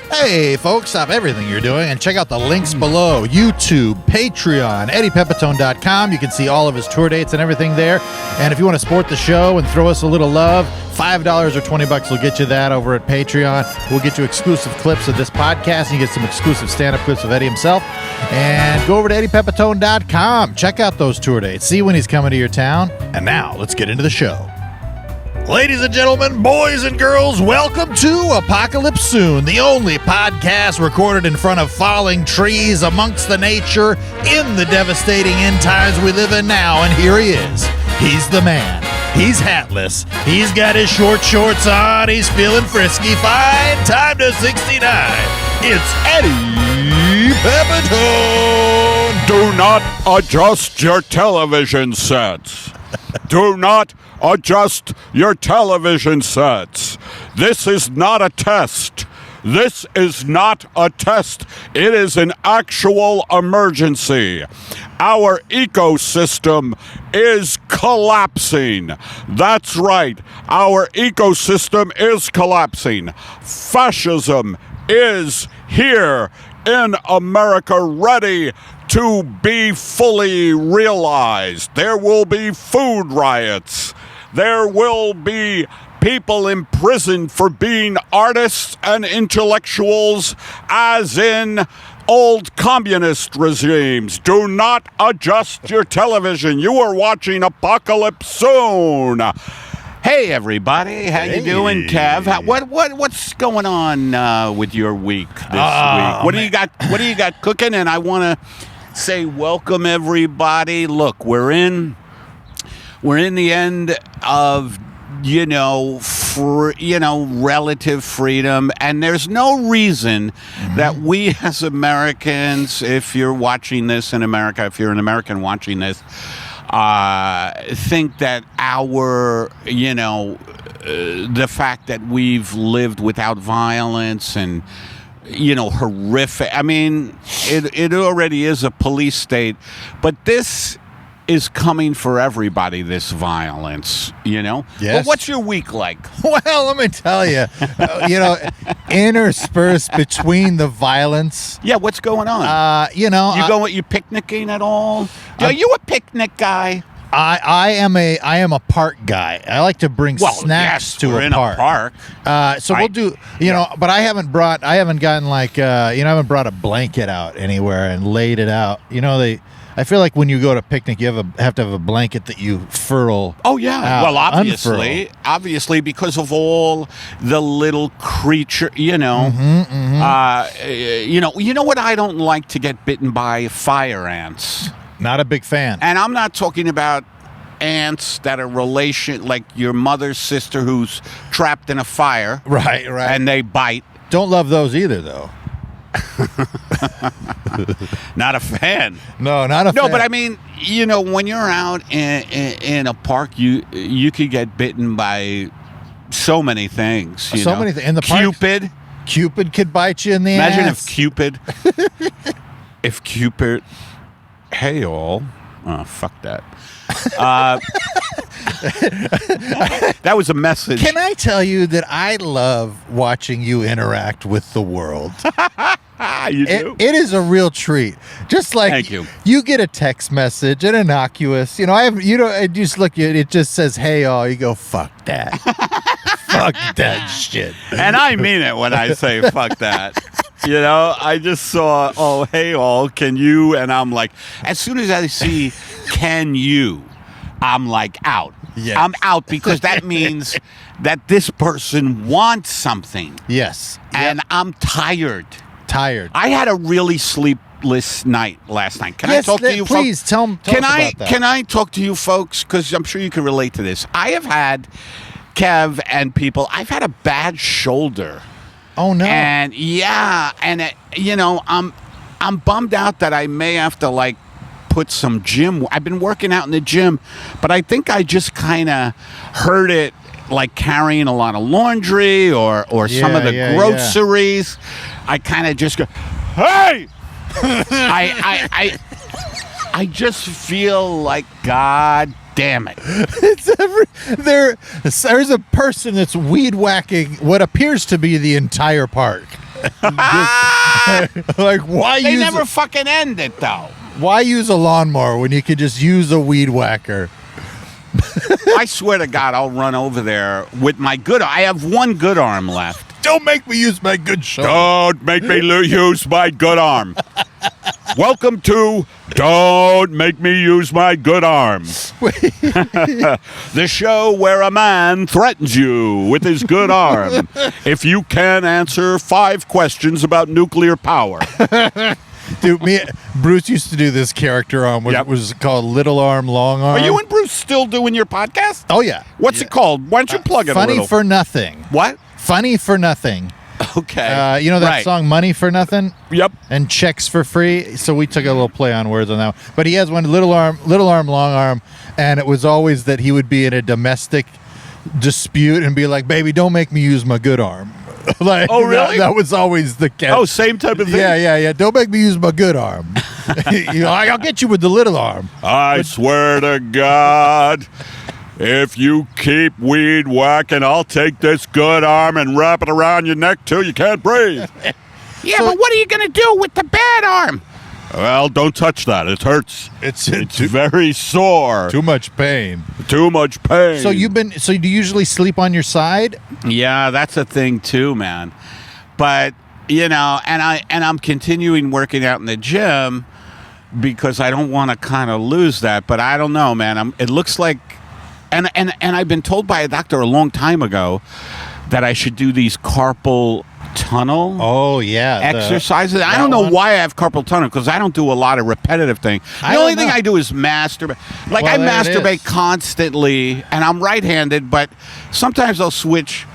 Hey, folks, stop everything you're doing and check out the links below. YouTube, Patreon, EddiePepitone.com. You can see all of his tour dates and everything there. And if you want to support the show and throw us a little love, $5 or $20 will get you that over at Patreon. We'll get you exclusive clips of this podcast, and you get some exclusive stand-up clips of Eddie himself. And go over to EddiePepitone.com. Check out those tour dates. See when he's coming to your town. And now, let's get into the show. Ladies and gentlemen, boys and girls, welcome to Apocalypse Soon, the only podcast recorded in front of falling trees amongst the nature in the devastating end times we live in now. And here he is. He's the man. He's hatless. He's got his short shorts on. He's feeling frisky. Fine. Time to 69. It's Eddie Pepitone. Do not adjust your television sets. Do not adjust your television sets. This is not a test. This is not a test. It is an actual emergency. Our ecosystem is collapsing. That's right. Our ecosystem is collapsing. Fascism is here in America, ready to be fully realized. There will be food riots. There will be people imprisoned for being artists and intellectuals, as in old communist regimes. Do not adjust your television. You are watching Apocalypse Soon. Hey everybody, how you doing, Kev? What's going on with your week this week? What do you got? What do you got cooking? And I want to say welcome everybody. Look, we're in the end of relative freedom, and there's no reason that we as Americans, if you're watching this in America, if you're an American watching this, think that our, the fact that we've lived without violence and, horrific. I mean, it already is a police state, but this is coming for everybody, this violence, Yes. Well, what's your week like? Well, let me tell you, interspersed between the violence. Yeah, what's going on? You picnicking at all? Are you a picnic guy? I am a park guy. I like to bring snacks to a park. So we'll do, but I haven't brought a blanket out anywhere and laid it out. I feel like when you go to picnic, you have to have a blanket that you furl. Oh yeah. Well, obviously, because of all the little creature, You know what? I don't like to get bitten by fire ants. Not a big fan. And I'm not talking about ants that are like your mother's sister who's trapped in a fire. Right. And they bite. Don't love those either, though. Not a fan. No, not a fan. No, but I mean, when you're out in a park, you could get bitten by so many things. So many things. In the park, Cupid could bite you in the ass. Imagine if Cupid, hey all, oh, fuck that. That was a message. Can I tell you that I love watching you interact with the world? You do? It is a real treat. Just like Thank you. You get a text message, an innocuous. I just look at it just says, "Hey all." You go, "Fuck that." Fuck that shit. And I mean it when I say fuck that. I just saw, "Oh, hey all, can you?" And I'm like, as soon as I see "can you," I'm like out. Yes. I'm out because that means that this person wants something. Yes. And I'm tired. I had a really sleepless night last night. Can I talk to you, please, folks? tell us about that. Can I talk to you folks? Because I'm sure you can relate to this. I have had, Kev and people, I've had a bad shoulder. Oh no! And I'm bummed out that I may have to put some gym. I've been working out in the gym, but I think I just kind of hurt it, carrying a lot of laundry or some of the groceries. Yeah. I kind of just go, hey! I just feel like, God damn it. There's a person that's weed whacking what appears to be the entire park. Like, why They use never fucking end it, though. why use a lawnmower when you could just use a weed whacker? I swear to God, I'll run over there with my good. I have one good arm left. Don't make me use my good shoulder. Don't make me use my good arm. Welcome to Don't Make Me Use My Good Arm. The show where a man threatens you with his good arm if you can answer 5 questions about nuclear power. Dude, Bruce used to do this character on what was called Little Arm, Long Arm. Are you and Bruce still doing your podcast? Oh, yeah. What's it called? Why don't you plug it a little? Funny for Nothing. What? Funny for Nothing. Okay. You know that song Money for Nothing? Yep. And Checks for Free? So we took a little play on words on that one. But he has one, Little Arm, Long Arm, and it was always that he would be in a domestic dispute and be like, baby, don't make me use my good arm. Like, oh, really? That was always the catch. Oh, same type of thing? Yeah. Don't make me use my good arm. I'll get you with the little arm. I swear to God, if you keep weed whacking, I'll take this good arm and wrap it around your neck till you can't breathe. Yeah, but what are you going to do with the bad arm? Well, don't touch that. It hurts. It's very sore. Too much pain. Too much pain. So do you usually sleep on your side? Yeah, that's a thing too, man. But, and I'm continuing working out in the gym because I don't want to kind of lose that, but I don't know, man. It looks like and I've been told by a doctor a long time ago that I should do these carpal tunnel exercises. I don't know why I have carpal tunnel because I don't do a lot of repetitive things. The only thing I do is masturbate. Like I masturbate constantly, and I'm right-handed, but sometimes I'll switch.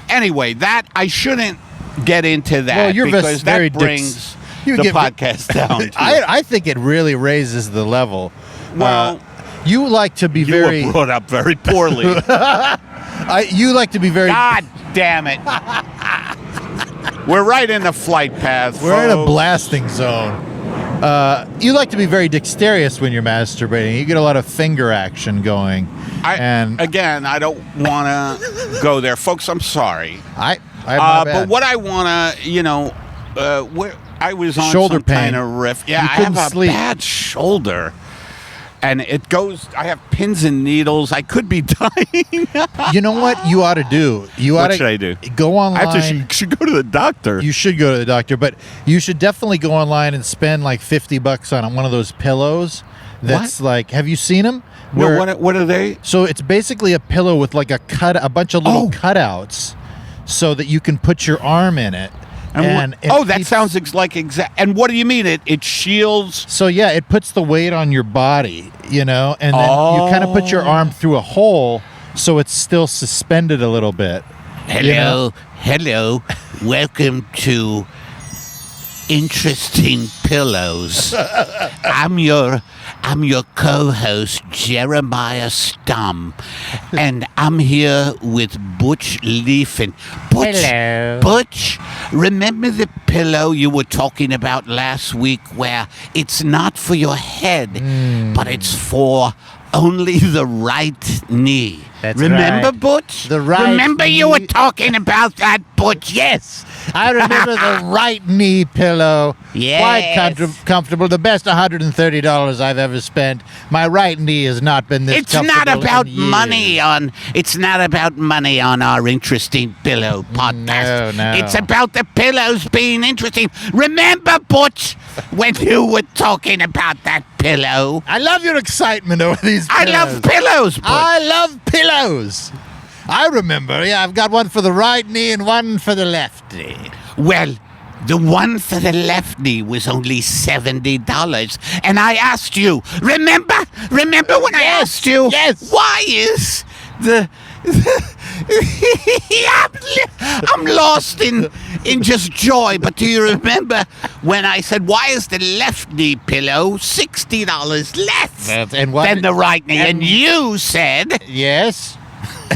Anyway, that I shouldn't get into that because that brings the podcast down. I think it really raises the level. Well, you like to be you were brought up very poorly. You like to be very. God damn it. We're right in the flight path. We're in a blasting zone. You like to be very dexterous when you're masturbating. You get a lot of finger action going. Again, I don't want to go there, folks. I'm sorry. But what I want to, I was on shoulder some pain. Kind of riff. Yeah, I have a bad shoulder. And it goes, I have pins and needles. I could be dying. You know what you ought to do? What should I do? Go online. I should go to the doctor. You should go to the doctor, but you should definitely go online and spend like $50 on one of those pillows. That's like, have you seen them? No, what are they? So it's basically a pillow with like a bunch of little cutouts so that you can put your arm in it. That sounds like exact. And what do you mean? It shields? So yeah, it puts the weight on your body, and then you kind of put your arm through a hole, so it's still suspended a little bit. Hello. Welcome to Interesting Pillows. I'm your co-host Jeremiah Stum, and I'm here with Butch Leafin. Hello. Butch, remember the pillow you were talking about last week where it's not for your head, but it's for only the right knee? Remember, right. Butch? The right Remember knee. you were talking about that, Butch? Yes, I remember the right knee pillow. Yes. Quite comfortable. The best $130 I've ever spent. My right knee has not been this It's comfortable not about in years. It's not about money on our Interesting Pillow podcast. No. It's about the pillows being interesting. Remember, Butch, when you were talking about that pillow? I love your excitement over these pillows. I love pillows, Butch. I love pillows. I remember. Yeah, I've got one for the right knee and one for the left knee. Well, the one for the left knee was only $70. And I asked you, remember when I asked you, yes. why is I'm lost in just joy, but do you remember when I said, why is the left knee pillow $60 less And than the right knee? And you said, Yes.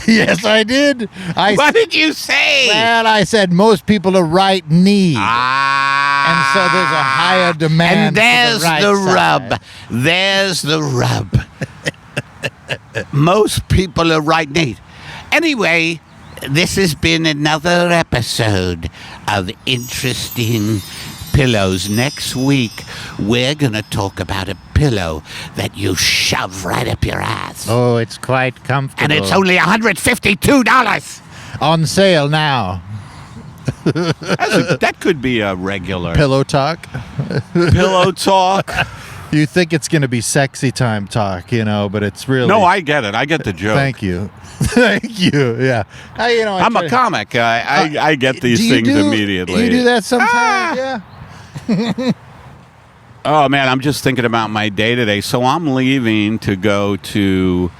Yes, I did. what did you say? Well, I said most people are right knee. And so there's a higher demand. And there's for the, right the side. rub. There's the rub. Most people are right knee. Anyway, this has been another episode of Interesting Pillows. Next week, we're going to talk about a pillow that you shove right up your ass. Oh, it's quite comfortable. And it's only $152. on sale now. That could be a regular Pillow talk. pillow talk. You think it's going to be sexy time talk, but it's really. No, I get it. I get the joke. Thank you. Thank you. Yeah. I'm a comic. I get these things immediately. Do you do that sometimes? Yeah. Oh, man, I'm just thinking about my day today. So I'm leaving to go to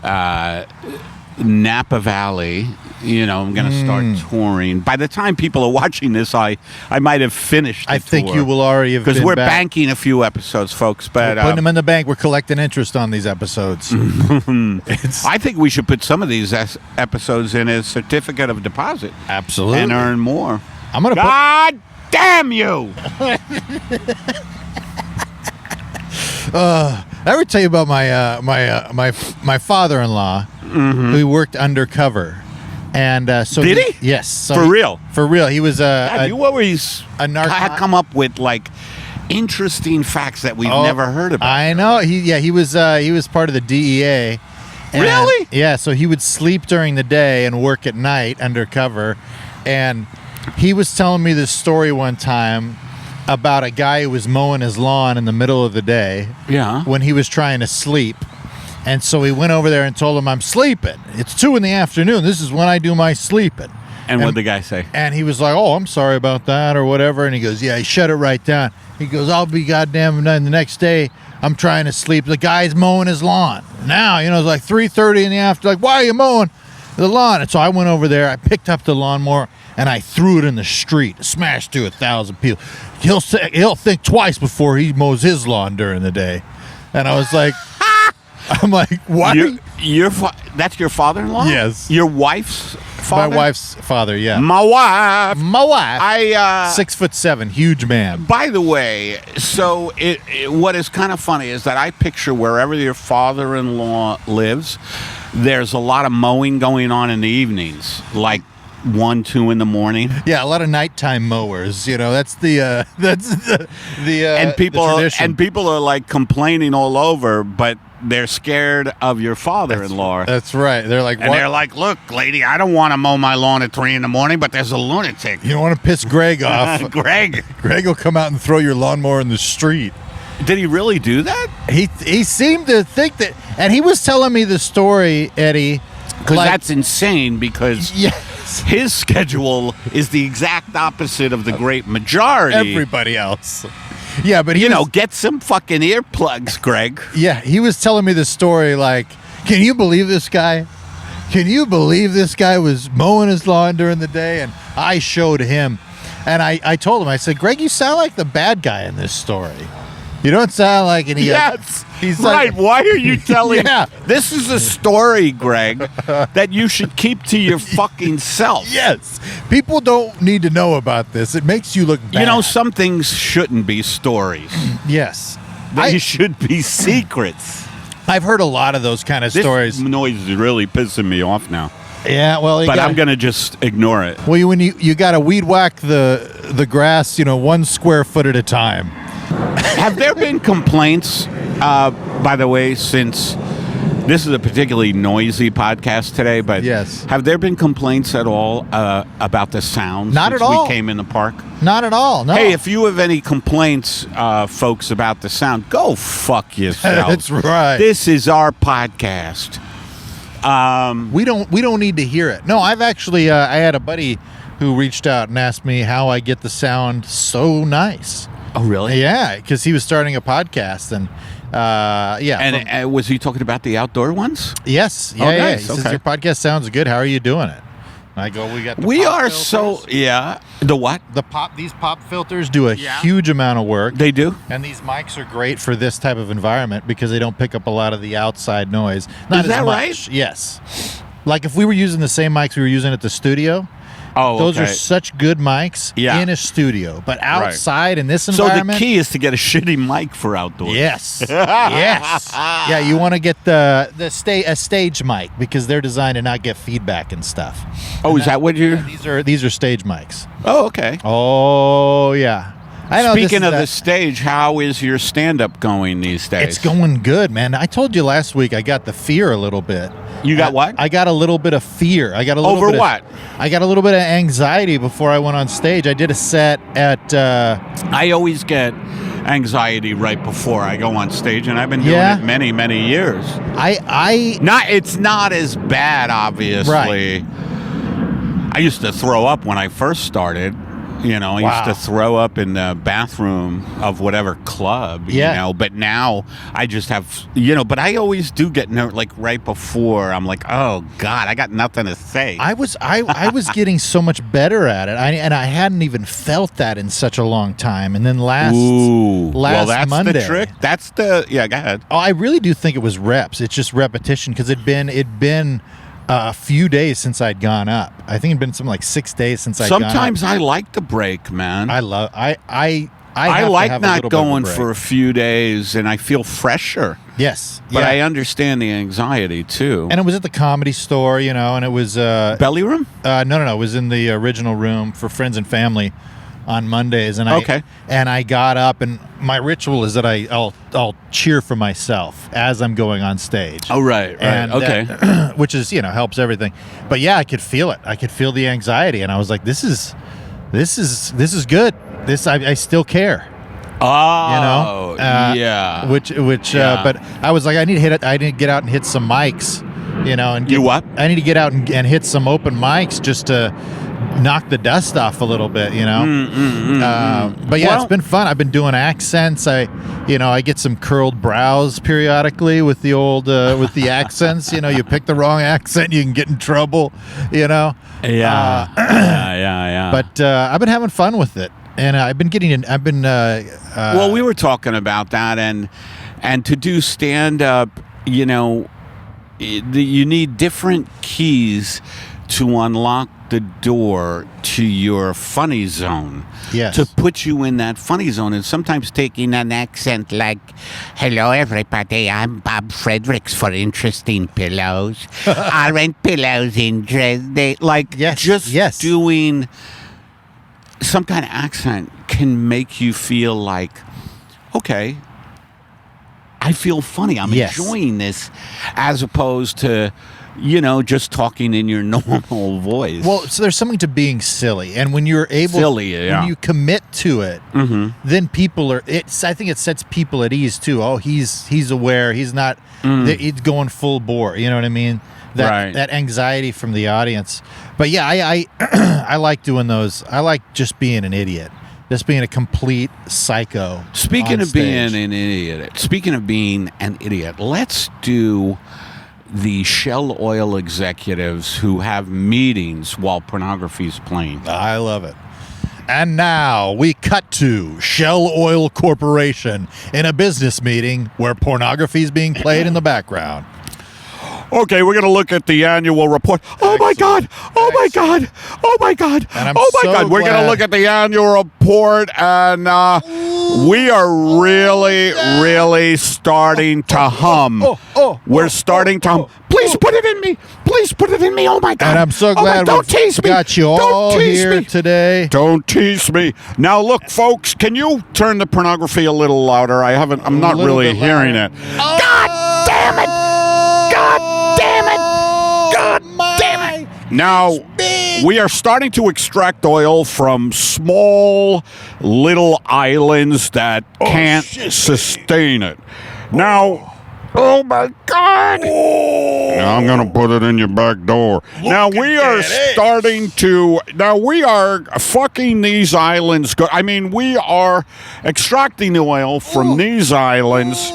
Napa Valley. I'm going to start touring. By the time people are watching this, I might have finished the I think tour. you will already have been Because we're back. banking a few episodes, folks. But We're putting them in the bank. We're collecting interest on these episodes. I think we should put some of these episodes in as certificate of deposit. Absolutely. And earn more. I'm going to God damn you! I ever tell you about my father-in-law who worked undercover, and so Did he? Yes, so For real? For real. He was God, you always a narco- come up with interesting facts that we've never heard about. I know. He was part of the DEA. And, Really? Yeah. So he would sleep during the day and work at night undercover, and he was telling me this story one time about a guy who was mowing his lawn in the middle of the day. Yeah. When he was trying to sleep. And so he went over there and told him, I'm sleeping. It's 2 p.m. This is when I do my sleeping. And what'd the guy say? And he was like, oh, I'm sorry about that or whatever. And he goes, yeah, he shut it right down. He goes, I'll be goddamn done. The next day, I'm trying to sleep. The guy's mowing his lawn. Now, it's like 3:30 in the afternoon. Like, why are you mowing the lawn? And so I went over there. I picked up the lawnmower and I threw it in the street. Smashed through 1,000 people. He'll think twice before he mows his lawn during the day. And I was like, I'm like, what? That's your father-in-law? Yes. Your wife's father? My wife's father, yeah. My wife. My wife. 6'7", huge man. By the way, so what is kind of funny is that I picture wherever your father-in-law lives, there's a lot of mowing going on in the evenings, like 1, 2 in the morning. Yeah, a lot of nighttime mowers. That's the and people the tradition. and people are like complaining all over, but they're scared of your father-in-law. That's right. They're like, And what? they're like, look, lady, I don't want to mow my lawn at 3 a.m, but there's a lunatic. You don't want to piss Greg off. Greg. Greg will come out and throw your lawnmower in the street. Did he really do that? He seemed to think that, and he was telling me the story, Eddie. Because that's insane, because his schedule is the exact opposite of the great majority. Everybody else. Yeah, but get some fucking earplugs, Greg. Yeah, he was telling me the story like, can you believe this guy? Can you believe this guy was mowing his lawn during the day? And I showed him. And I told him, I said, Greg, you sound like the bad guy in this story. You don't sound like an Yes. He's right. like, Why are you telling? Yeah. This is a story, Greg, that you should keep to your fucking self. Yes. People don't need to know about this. It makes you look bad. Some things shouldn't be stories. Yes. They should be secrets. I've heard a lot of those kind of stories. This noise is really pissing me off now. Yeah, well, I'm going to just ignore it. Well, when you got to weed whack the grass, 1 square foot at a time. Have there been complaints, by the way, since this is a particularly noisy podcast today, but yes. Have there been complaints at all about the sound Not since at all. we came in the park? Not at all, no. Hey, if you have any complaints, folks, about the sound, go fuck yourself. That's right. This is our podcast. We don't need to hear it. No, I've actually I had a buddy who reached out and asked me how I get the sound so nice. Oh, really? Yeah, because he was starting a podcast, and And was he talking about the outdoor ones? Yes. Yeah, Oh, yeah. nice. He says, Okay. your podcast sounds good. How are you doing it? And I go, We pop are filters. so, yeah. The what? These pop filters do a Yeah. huge amount of work. They do? And these mics are great for this type of environment because they don't pick up a lot of the outside noise. Not Is that as much. right? Yes. Like if we were using the same mics we were using at the studio, Oh, Those are okay. such good mics Yeah. in a studio. But outside in this So environment. the key is to get a shitty mic for outdoors. Yes. Yes. Yeah, you want to get a stage mic because they're designed to not get feedback and stuff. Oh, is that what you? These are stage mics. Oh, okay. Oh, yeah. I know. Speaking of the stage, how is your stand-up going these days? It's going good, man. I told you last week I got the fear a little bit. You got what? I got a little bit of fear. I got a little Over bit what? I got a little bit of anxiety before I went on stage. I did a set at I always get anxiety right before I go on stage, and I've been doing it many, many years. It's not as bad, obviously. Right. I used to throw up when I first started. You know, I used to throw up in the bathroom of whatever club, you know, but now I just have, but I always do get nervous, like right before. I'm like, oh, God, I got nothing to say. I was getting so much better at it, and I hadn't even felt that in such a long time. And then last that's Monday, the trick. That's the, go ahead. Oh, I really do think it was reps. It's just repetition because it'd been a few days since I'd gone up. I think it'd been something like 6 days since I'd gone up. Sometimes I like the break, man. I like have not going for a few days, and I feel fresher. Yes. But I understand the anxiety, too. And it was at the Comedy Store, and it was... Belly Room? No. It was in the original room for friends and family on Mondays. And I got up, and my ritual is that I'll cheer for myself as I'm going on stage. Oh, right. And okay. Which is, helps everything. But yeah, I could feel it. I could feel the anxiety, and I was like, this is good. I still care. Oh, yeah. But I was like, I need to get out and hit some mics, and you what? I need to get out and hit some open mics just to knock the dust off a little bit, But yeah, it's been fun. I've been doing accents. I get some curled brows periodically with the old with the accents. You pick the wrong accent, you can get in trouble. Yeah. But I've been having fun with it, and well, we were talking about that, and to do stand up, you need different keys to unlock the door to your funny zone. Yes. To put you in that funny zone, and sometimes taking an accent like, "Hello, everybody, I'm Bob Fredericks for Interesting Pillows. Aren't pillows interesting?" Like, doing some kind of accent can make you feel like, okay, I feel funny. I'm enjoying this, as opposed to, just talking in your normal voice. Well, so there's something to being silly, and when you're able, when you commit to it, then people are. I think it sets people at ease too. Oh, he's aware. He's not. He's going full bore. You know what I mean? That anxiety from the audience. But yeah, I like doing those. I like just being an idiot. Just being a complete psycho. Speaking of being an idiot, let's do the Shell Oil executives who have meetings while pornography's playing. I love it. And now we cut to Shell Oil Corporation in a business meeting where pornography is being played in the background. Okay, we're going to look at the annual report. Oh, my God. Oh, my God. Oh, my God. Oh, my God. We're going to look at the annual report, and we are really, really starting to hum. We're starting to hum. Please put it in me. Please put it in me. Oh, my God. And I'm so glad we got you all here today. Don't tease me. Now, look, folks, can you turn the pornography a little louder? I'm not really hearing it. God damn it. God damn it! God damn it! Now, we are starting to extract oil from small little islands that can't sustain it. Now, oh my God! Now I'm going to put it in your back door. Now, we are fucking these islands. We are extracting the oil from these islands.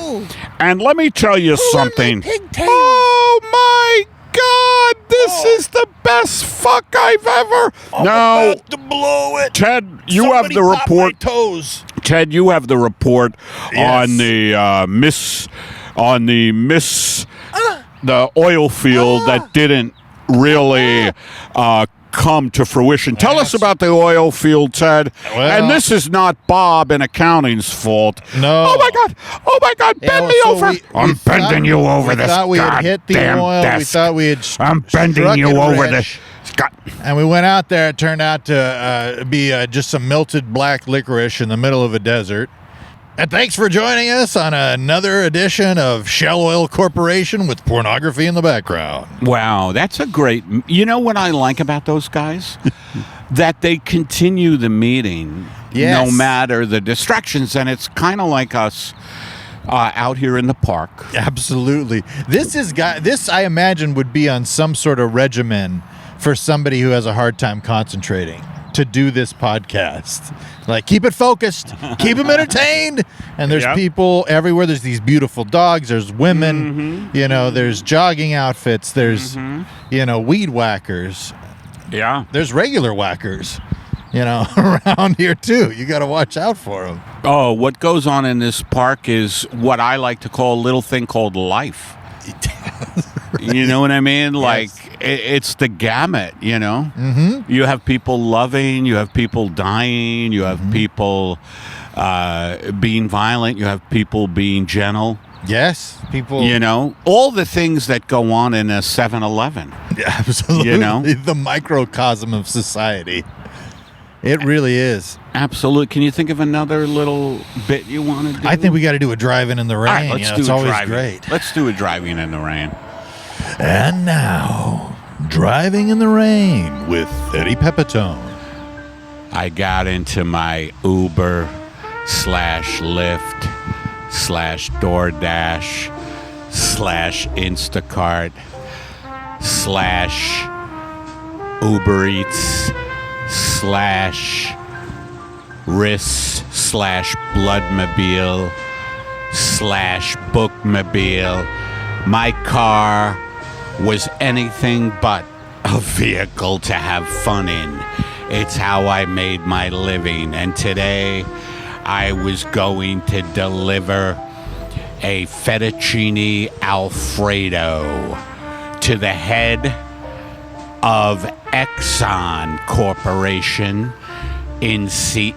And let me tell you something. Oh my God, this is the best fuck I've ever. I'm about to blow it. Ted, you have the report. My toes. Ted, you have the report on the the oil field that didn't really come to fruition. Tell us about the oil field, Ted. Well- And this is not Bob in accounting's fault. No. Oh my God! Yeah, Bend well, me so over. we I'm thought- bending you over we this thought we had hit the goddamn oil. We desk. thought we had I'm bending struck you it over rich. the. And we went out there. It turned out to be just some melted black licorice in the middle of a desert. And thanks for joining us on another edition of Shell Oil Corporation with pornography in the background. Wow, that's a great. You know what I like about those guys? That they continue the meeting Yes. no matter the distractions, and it's kind of like us out here in the park. Absolutely. This I imagine would be on some sort of regimen for somebody who has a hard time concentrating to do this podcast. Like, keep it focused, keep them entertained. And there's Yep. people everywhere. There's these beautiful dogs. There's women, there's jogging outfits. There's, weed whackers. Yeah. There's regular whackers, around here too. You got to watch out for them. Oh, what goes on in this park is what I like to call a little thing called life. You know what I mean? Like, it's the gamut, Mm-hmm. You have people loving, you have people dying, you have people being violent, you have people being gentle. Yes, people. All the things that go on in a 7-Eleven. Absolutely. The microcosm of society. It really is. Absolutely. Can you think of another little bit you want to do? I think we got to do a driving in the rain. All right, let's do it's a always driving. great. Let's do a driving in the rain. And now, driving in the rain with Eddie Pepitone. I got into my Uber / Lyft / DoorDash / Instacart / Uber Eats / Riss / Bloodmobile / Bookmobile. My car was anything but a vehicle to have fun in. It's how I made my living. And today I was going to deliver a fettuccine Alfredo to the head of Exxon Corporation in the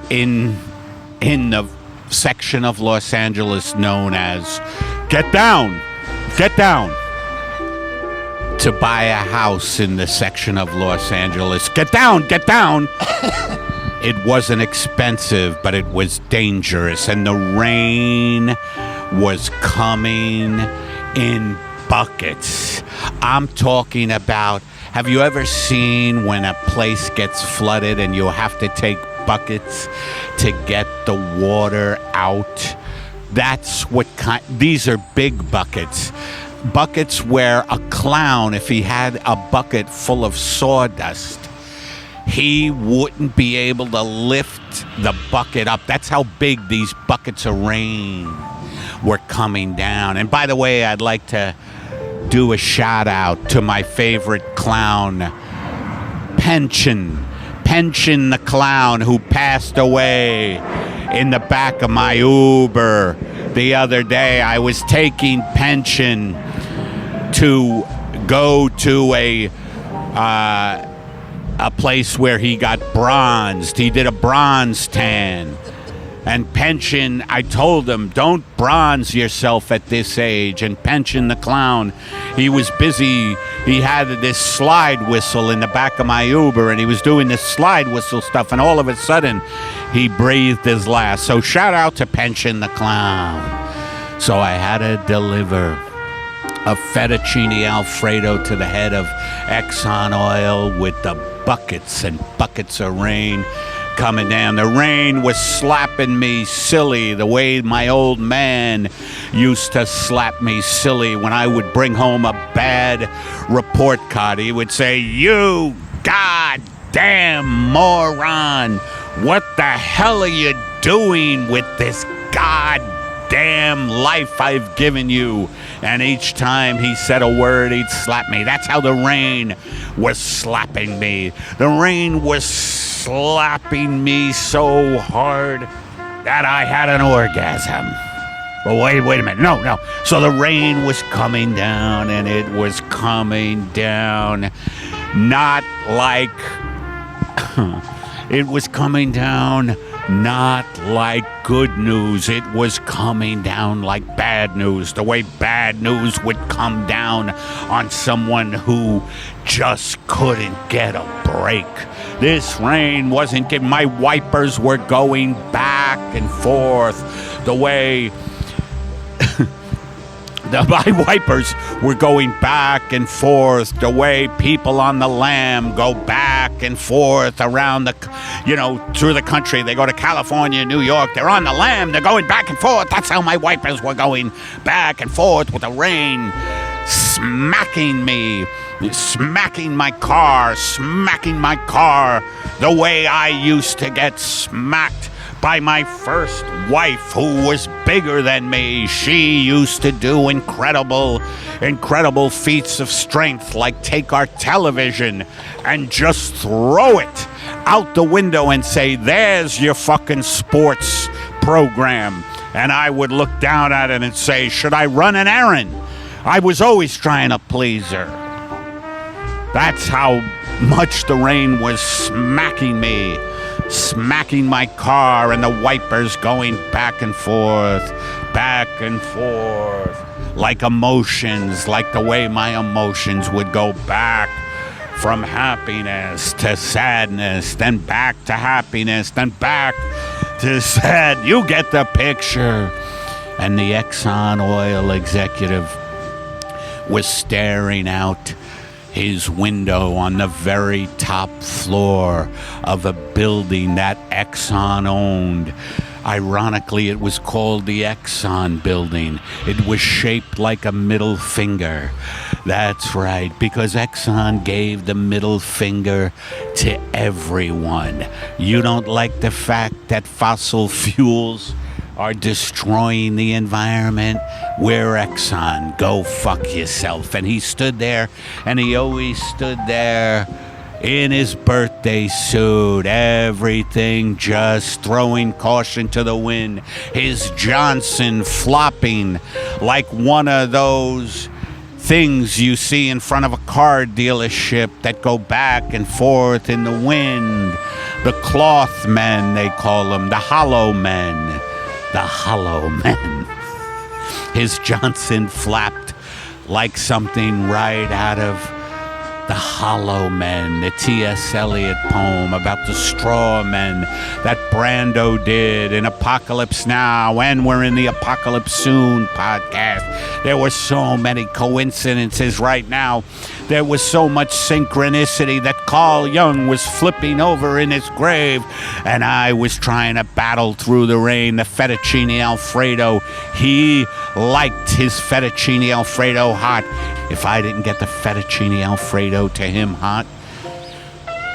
section of Los Angeles known as Get Down, to buy a house in the section of Los Angeles. Get down. It wasn't expensive, but it was dangerous, and the rain was coming in buckets. I'm talking about, have you ever seen when a place gets flooded and you have to take buckets to get the water out? That's what these are big buckets. Buckets where a clown, if he had a bucket full of sawdust, he wouldn't be able to lift the bucket up. That's how big these buckets of rain were coming down. And by the way, I'd like to do a shout out to my favorite clown, Pension the clown, who passed away in the back of my Uber the other day. I was taking Pension to go to a place where he got bronzed. He did a bronze tan. And Pension, I told him, don't bronze yourself at this age. And Pension the clown, he was busy. He had this slide whistle in the back of my Uber, and he was doing this slide whistle stuff, and all of a sudden, he breathed his last. So shout out to Pension the clown. So I had to deliver a fettuccine Alfredo to the head of Exxon Oil with the buckets and buckets of rain coming down. The rain was slapping me silly the way my old man used to slap me silly when I would bring home a bad report card. He would say, "You goddamn moron, what the hell are you doing with this goddamn life I've given you?" And each time he said a word, he'd slap me. That's how the rain was slapping me. The rain was slapping me so hard that I had an orgasm. But wait a minute. No. So the rain was coming down, and it was coming down not like It was coming down not like good news. It was coming down like bad news. The way bad news would come down on someone who just couldn't get a break. This rain wasn't giving. My wipers were going back and forth the way... My wipers were going back and forth the way people on the lam go back and forth around through the country. They go to California, New York. They're on the lam. They're going back and forth. That's how my wipers were going back and forth with the rain smacking me, smacking my car the way I used to get smacked by my first wife, who was bigger than me. She used to do incredible feats of strength, like take our television and just throw it out the window and say, "There's your fucking sports program." And I would look down at it and say, "Should I run an errand?" I was always trying to please her. That's how much the rain was smacking me, smacking my car, and the wipers going back and forth, like emotions, like the way my emotions would go back from happiness to sadness, then back to happiness, then back to sad. You get the picture. And the Exxon oil executive was staring out his window on the very top floor of a building that Exxon owned. Ironically, it was called the Exxon Building. It was shaped like a middle finger. That's right, because Exxon gave the middle finger to everyone. You don't like the fact that fossil fuels are destroying the environment? We're Exxon. Go fuck yourself. And he stood there, and he always stood there in his birthday suit, everything just throwing caution to the wind, his Johnson flopping like one of those things you see in front of a car dealership that go back and forth in the wind. The cloth men, they call them, the hollow men. The hollow men. His Johnson flapped like something right out of The Hollow Men, the T.S. Eliot poem about the straw men that Brando did in Apocalypse Now, and we're in the Apocalypse Soon podcast. There were so many coincidences right now. There was so much synchronicity that Carl Jung was flipping over in his grave, and I was trying to battle through the rain. The fettuccine Alfredo, he liked his fettuccine Alfredo hot. If I didn't get the fettuccine Alfredo to him hot,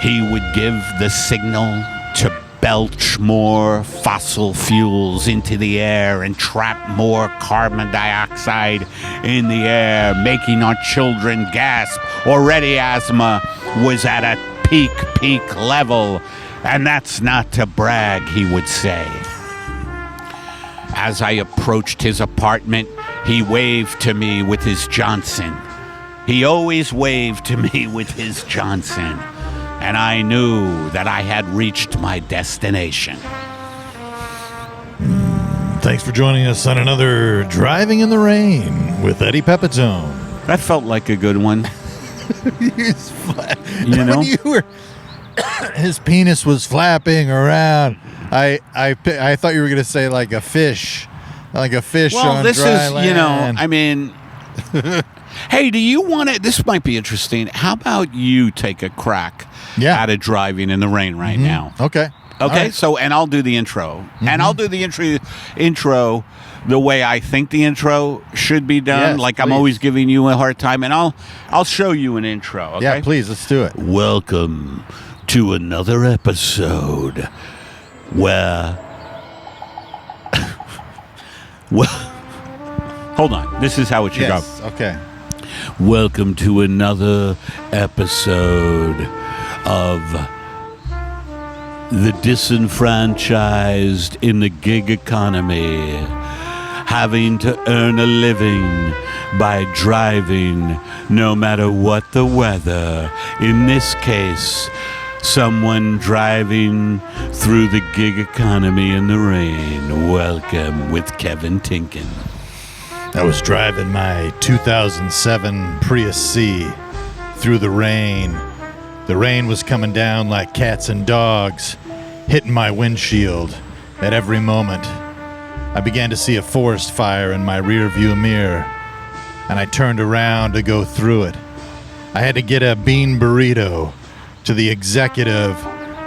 he would give the signal to belch more fossil fuels into the air and trap more carbon dioxide in the air, making our children gasp. Already asthma was at a peak level, and that's not to brag, he would say. As I approached his apartment, he waved to me with his Johnson. He always waved to me with his Johnson, and I knew that I had reached my destination. Thanks for joining us on another Driving in the Rain with Eddie Pepitone. That felt like a good one. You know? His penis was flapping around. I thought you were going to say like a fish on dry land. You know, I mean... Hey, do you want to... This might be interesting. How about you take a crack at a Driving in the Rain right now? Okay. Right. So, and I'll do the intro. Mm-hmm. And I'll do the intro the way I think the intro should be done. Yes, like please. I'm always giving you a hard time. And I'll show you an intro, okay? Yeah, please, let's do it. Welcome to another episode where... well, hold on. This is how it should go. Okay. Welcome to another episode of the disenfranchised in the gig economy, having to earn a living by driving no matter what the weather. In this case, Someone driving through the gig economy in the rain. Welcome with Kevin Tinkin. I was driving my 2007 Prius C through the rain. The rain was coming down like cats and dogs, hitting my windshield at every moment. I began to see a forest fire in my rear view mirror, and I turned around to go through it. I had to get a bean burrito to the executive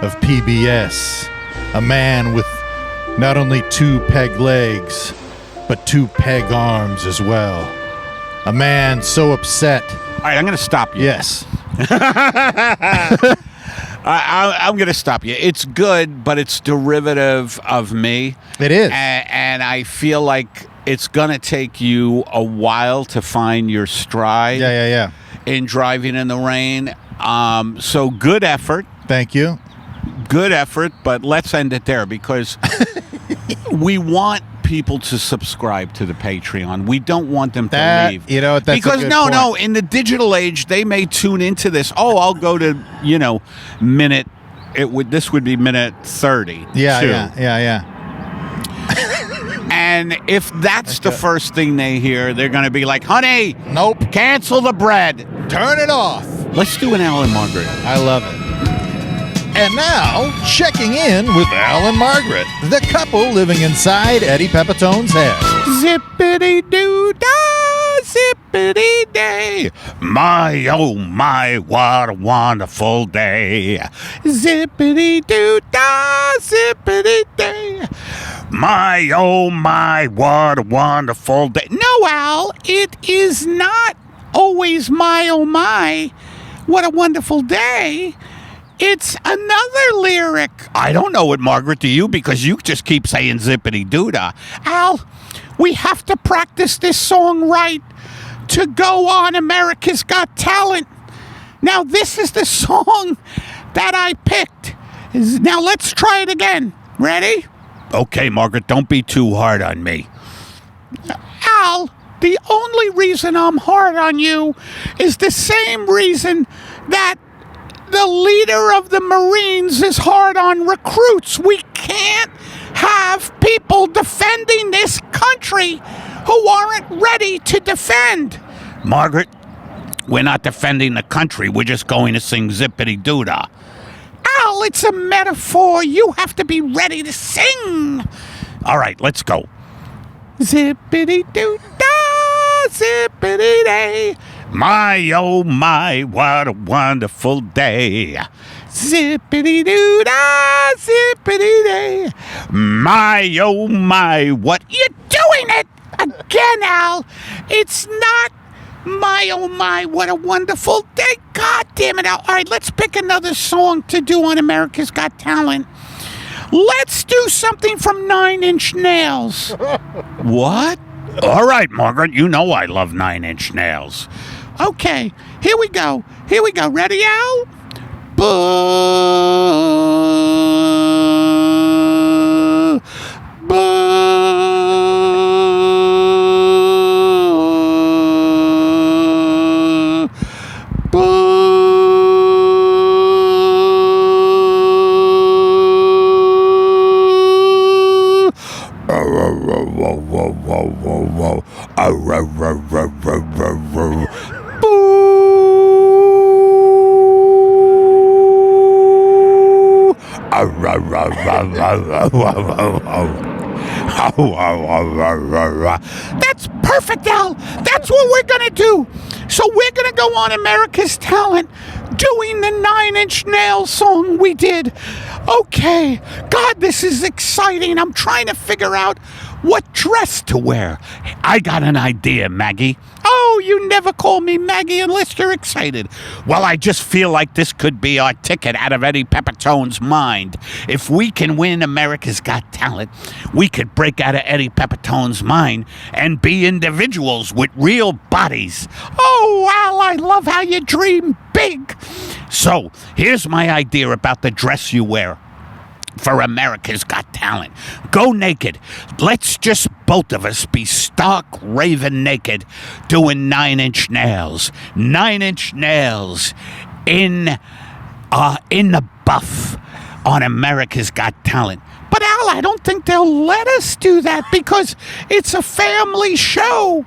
of PBS, a man with not only 2 peg legs, but 2 peg arms as well. A man so upset. All right, I'm going to stop you. Yes. I'm going to stop you. It's good, but it's derivative of me. It is. And I feel like it's going to take you a while to find your stride Yeah. in driving in the rain. So good effort. Thank you. Good effort, but let's end it there because we want people to subscribe to the Patreon. We don't want them to leave. You know, that's because a good point. no, in the digital age, they may tune into this. Oh, I'll go to minute. This would be minute 30. Yeah. And if that's the first thing they hear, they're going to be like, "Honey, Nope. cancel the bread. Turn it off. Let's do an Allen Margaret." I love it. And now, checking in with Al and Margaret, the couple living inside Eddie Pepitone's head. Zippity-doo-dah, zippity-day. My, oh my, what a wonderful day. Zippity-doo-dah, zippity-day. My, oh my, what a wonderful day. No, Al, it is not always my, oh my, what a wonderful day. It's another lyric. I don't know it, Margaret, do you? Because you just keep saying zippity-doo-dah. Al, we have to practice this song right to go on America's Got Talent. Now, this is the song that I picked. Now, let's try it again. Ready? Okay, Margaret, don't be too hard on me. Al, the only reason I'm hard on you is the same reason that the leader of the Marines is hard on recruits. We can't have people defending this country who aren't ready to defend. Margaret, we're not defending the country. We're just going to sing zippity-doo-dah. Al, it's a metaphor. You have to be ready to sing. All right, let's go. Zippity-doo-dah, zippity-day. My, oh my, what a wonderful day. Zippity-doo-dah, zippity-day. My, oh my, what? You're doing it again, Al. It's not my, oh my, what a wonderful day. God damn it, Al. All right, let's pick another song to do on America's Got Talent. Let's do something from 9 Inch Nails. What? All right, Margaret, you know I love 9 Inch Nails. Okay, here we go. Ready, Al? Boo. Boo. Boo. That's perfect, Al. That's what we're going to do. So we're going to go on America's Talent doing the 9 Inch Nails song we did. Okay. God, this is exciting. I'm trying to figure out what dress to wear. I got an idea, Maggie. Oh, you never call me Maggie unless you're excited. Well, I just feel like this could be our ticket out of Eddie Pepitone's mind. If we can win America's Got Talent, we could break out of Eddie Pepitone's mind and be individuals with real bodies. Oh, Al, I love how you dream big. So, here's my idea about the dress you wear for America's Got Talent. Go naked. Let's just both of us be stark raving naked doing 9 Inch Nails. 9 Inch Nails in in the buff on America's Got Talent. But Al, I don't think they'll let us do that because it's a family show.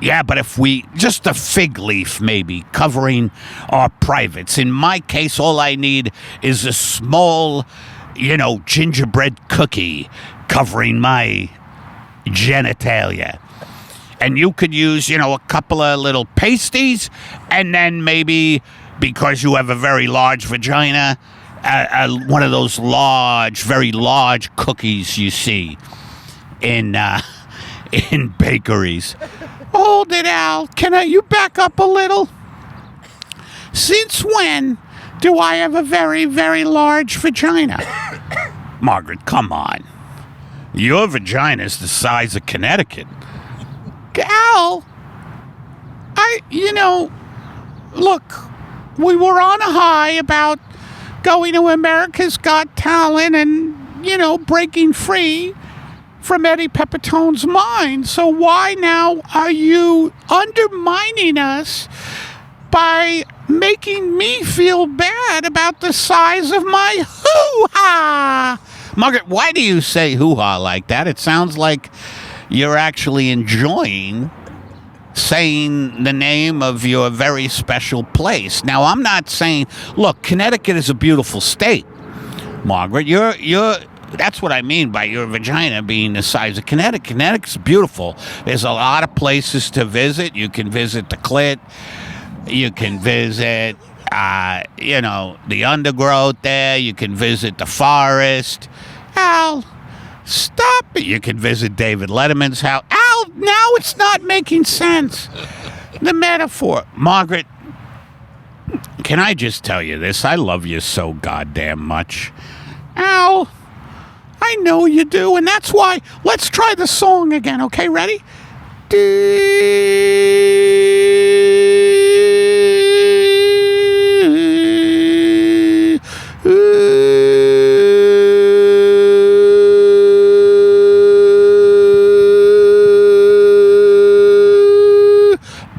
Yeah, but if we, just a fig leaf maybe, covering our privates. In my case, all I need is a small, gingerbread cookie covering my genitalia. And you could use, a couple of little pasties, and then maybe, because you have a very large vagina, one of those very large cookies you see in bakeries. Hold it, Al. You back up a little? Since when do I have a very, very large vagina? Margaret, come on. Your vagina's the size of Connecticut. Al, look, we were on a high about going to America's Got Talent and, breaking free from Eddie Pepitone's mind. So why now are you undermining us by making me feel bad about the size of my hoo-ha? Margaret, why do you say hoo-ha like that? It sounds like you're actually enjoying saying the name of your very special place. Now, I'm not saying, look, Connecticut is a beautiful state. Margaret, that's what I mean by your vagina being the size of Connecticut. Connecticut's beautiful. There's a lot of places to visit. You can visit the clit. You can visit, the undergrowth there. You can visit the forest. Al, stop it. You can visit David Letterman's house. Al, now it's not making sense. The metaphor. Margaret, can I just tell you this? I love you so goddamn much. Al, I know you do, and that's why. Let's try the song again, okay? Ready?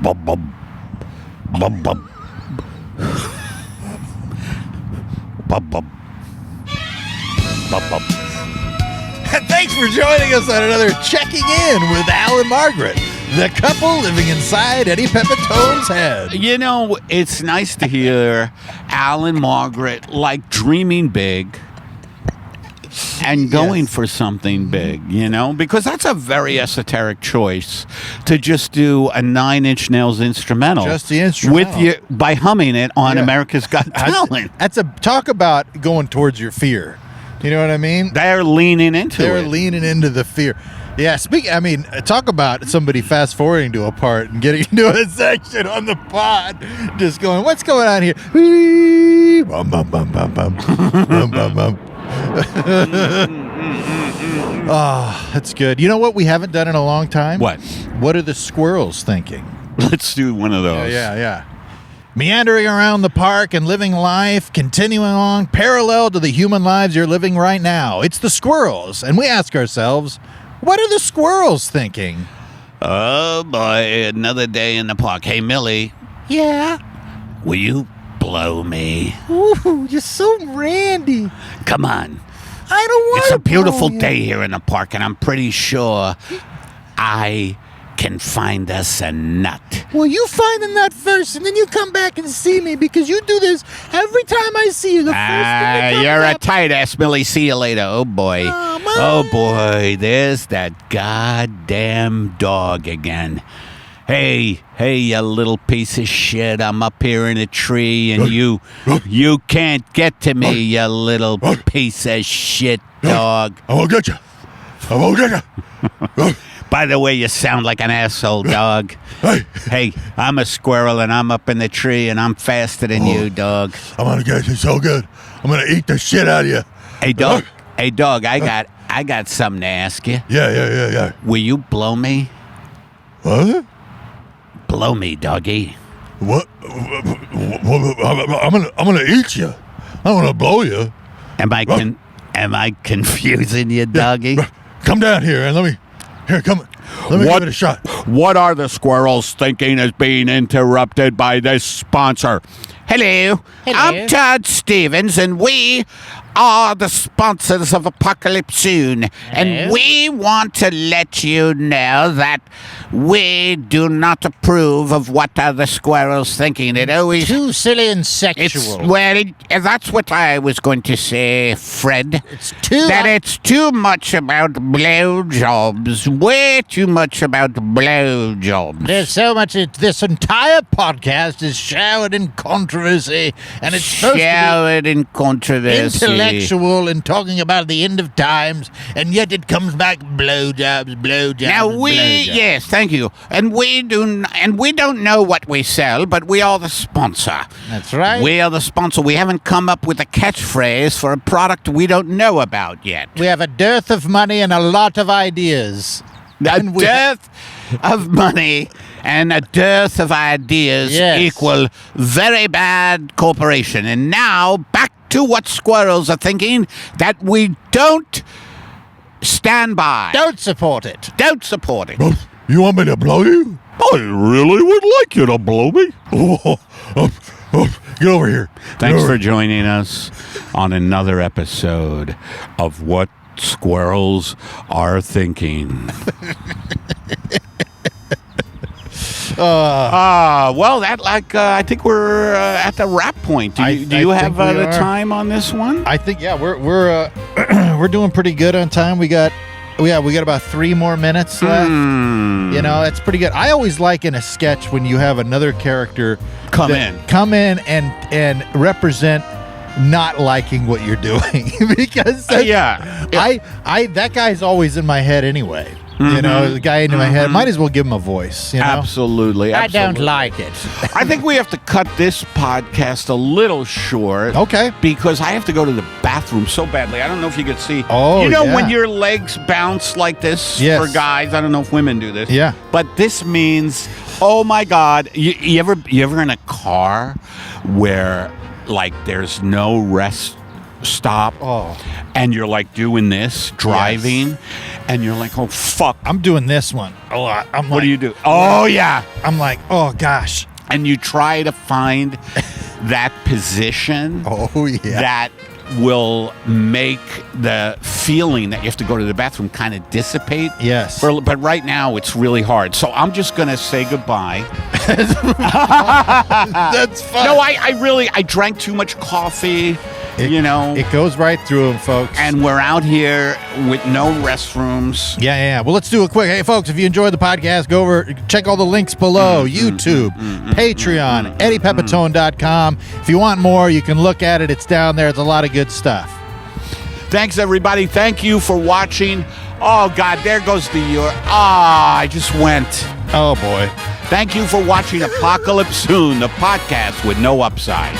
Bum, bum. Bum, bum. Bum, bum. Bum, bum. And thanks for joining us on another Checking In with Al and Margaret, the couple living inside Eddie Pepitone's head. It's nice to hear Al and Margaret dreaming big and going for something big, because that's a very esoteric choice to just do a 9 Inch Nails instrumental. Just the instrumental. By humming it on America's Got Talent. That's talk about going towards your fear. You know what I mean? They're leaning into it. They're leaning into the fear. Yeah, talk about somebody fast forwarding to a part and getting into a section on the pod, just going, what's going on here? Bum, bum, bum, bum, bum. Bum, bum, bum. Oh, that's good. You know what we haven't done in a long time? What? What are the squirrels thinking? Let's do one of those. Yeah. Meandering around the park and living life, continuing along parallel to the human lives you're living right now. It's the squirrels. And we ask ourselves, what are the squirrels thinking? Oh, boy, another day in the park. Hey, Millie. Yeah? Will you blow me? Ooh, you're so randy. Come on. I don't want to. It's a beautiful day here in the park, and I'm pretty sure I can find us a nut. Well, you find the nut first, and then you come back and see me, because you do this every time I see you. The first thing that comes you're up. a tight ass, Millie. See you later. Oh, boy. Oh, boy. There's that goddamn dog again. Hey, you little piece of shit. I'm up here in a tree, and you can't get to me, you little piece of shit dog. I will get you. By the way, you sound like an asshole, dog. Hey, I'm a squirrel, and I'm up in the tree, and I'm faster than you, dog. I'm gonna get you so good. I'm gonna eat the shit out of you. Hey, dog. I got something to ask you. Yeah. Will you blow me? What? Blow me, doggy. What? I'm gonna eat you. I'm gonna blow you. Am I confusing you, doggy? Come down here and let me. Here, come. Let me give it a shot. What are the squirrels thinking is being interrupted by this sponsor? Hello. I'm Todd Stevens, and we are the sponsors of Apocalypse Soon. And we want to let you know that we do not approve of what are the squirrels thinking. It always... Too silly and sexual. That's what I was going to say, Fred. It's too... That it's too much about blowjobs. Way too much about blowjobs. There's so much... This entire podcast is showered in controversy, and it's supposed to Showered in controversy. be intellectual and talking about the end of times, and yet it comes back blowjobs. Now yes, thank you. And we don't know what we sell, but we are the sponsor. That's right. We are the sponsor. We haven't come up with a catchphrase for a product we don't know about yet. We have a dearth of money and a lot of ideas. A dearth of money and a dearth of ideas equal very bad corporation. And now back to what squirrels are thinking, that we don't stand by. Don't support it. Don't support it. You want me to blow you? I really would like you to blow me. Get over here. Thanks for joining us on another episode of What Squirrels Are Thinking. Well, I think we're at the wrap point. Do you have the time on this one? I think we're we're doing pretty good on time. We got about 3 more minutes left. You know, it's pretty good. I always like in a sketch when you have another character come in and represent not liking what you're doing because that guy's always in my head anyway. You know, the guy in my head. Might as well give him a voice. You know? Absolutely. I don't like it. I think we have to cut this podcast a little short. Okay. Because I have to go to the bathroom so badly. I don't know if you could see. Oh, you know when your legs bounce like this for guys? I don't know if women do this. Yeah. But this means, oh my God, you ever in a car where like there's no rest stop and you're like doing this driving and you're like, oh fuck, I'm doing this one a lot. What do you do? Oh yeah, I'm like, oh gosh, and you try to find that position that will make the feeling that you have to go to the bathroom kind of dissipate. Yes. But right now it's really hard. So I'm just going to say goodbye. That's fine. No, I drank too much coffee. It goes right through them, folks. And we're out here with no restrooms. Yeah. Well, let's do a quick. Hey, folks, if you enjoyed the podcast, go over, check all the links below. YouTube, Patreon, EddiePepitone.com. If you want more, you can look at it. It's down there. It's a lot of good stuff. Thanks, everybody. Thank you for watching. Oh, God, there goes I just went. Oh, boy. Thank you for watching Apocalypse Soon, the podcast with no upside.